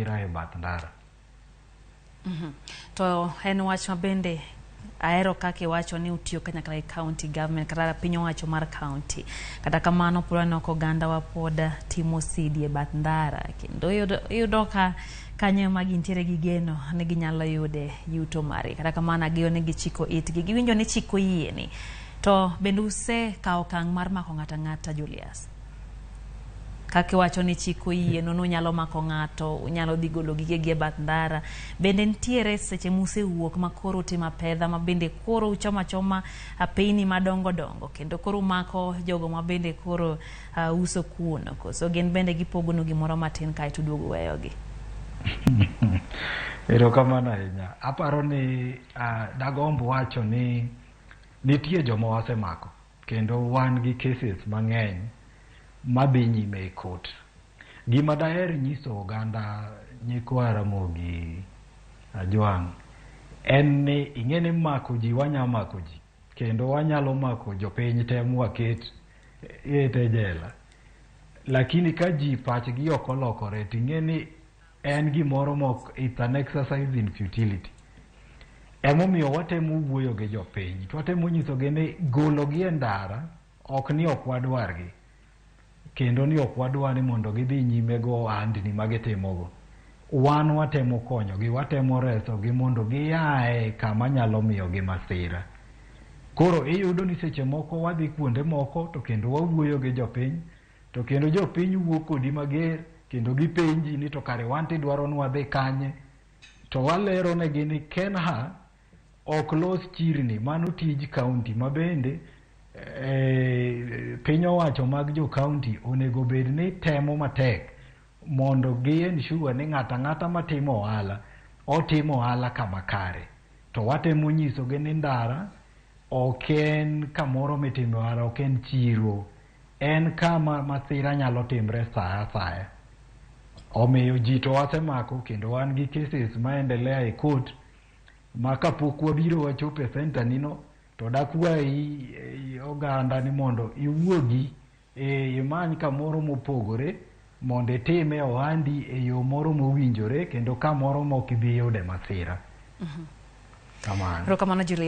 e bath ndara. To en wach mabende aero kake wacho ni utiyo kanyakla e county government kata piny owacho mar county. Kata kamano pura noko ganda wa poda timo sidi e bath ndara. Kendo yudo ka kanyo ma gintiere gi geno ne ginyalo yude yuto mare. Kata kamano agiyo ne gichiko itgi. Giwinjo ni chiko yieni. To bende kao okang' mar mako ng'ata Julius. Kake wacho ni chiko yieno no nyalo mako ng'ato, unyalo dhi golo gige bath ndara. Bende ntiere seche musewuok ma koro tima pedha ma bende koro uchoma apeini madongo kendo koro mako jogo ma bende koro uso kuno. So gen bende gipogonu gimoro matin kae to duogo weyogi. Erokamano ahinya. Aparo ni dagombo wacho ni nitie joma wasemako kendo wan gi cases mang'eny madhi nyime e court. Gima daher nyiso oganda nyikwa Ramogi Ajwang' en ni ing'eni mako ji wanya mako ji kendo wanyalo mako jopiny te mwaket e jela, lakini ka ji pachgi ok olokore ting'eni en gimoro mok, it's an exercise in futility. Emomiyo watemo wuoyo gi jopiny, watemo nyisogi ni gologi e ndara ok ni ok wadwargi kendo ni ok wadwa ni mondo gidhi nyime go ohandni magitimogo. Wan watemo konyogi, watemo resogi mondo giae kama nyalo miyogi masira. Koro iyudo ni seche moko wadhi kuonde moko to kendo wawuoyo gi jopiny, to kendo jopiny wuok kodi mager kendo gipenji ni to kare wan tidwaro ni wadhi kanye, to walero negi ni KeNHA ok los chirni, mano tij county mabende piny owacho mag jo county onego bed ni temo matek mondo gi ensure ni ng'ata matimo ohala otimo ohala kama kare. To watemo nyisogi ni ndara ok en kamoro mitimo ohala, ok en chiro, en kama masira nyalo timre sa asaya. Omiyo ji to wasemako kendo wan gi cases maendelea e court ma kapok wabiro wachopo e center nino to dakwayi oganda ni mondo iwuogi imany kamoro mopogore mondo itime ohandi e yo moro mowinjore kendo kamoro mok idhi yude masira. Kamano Julius.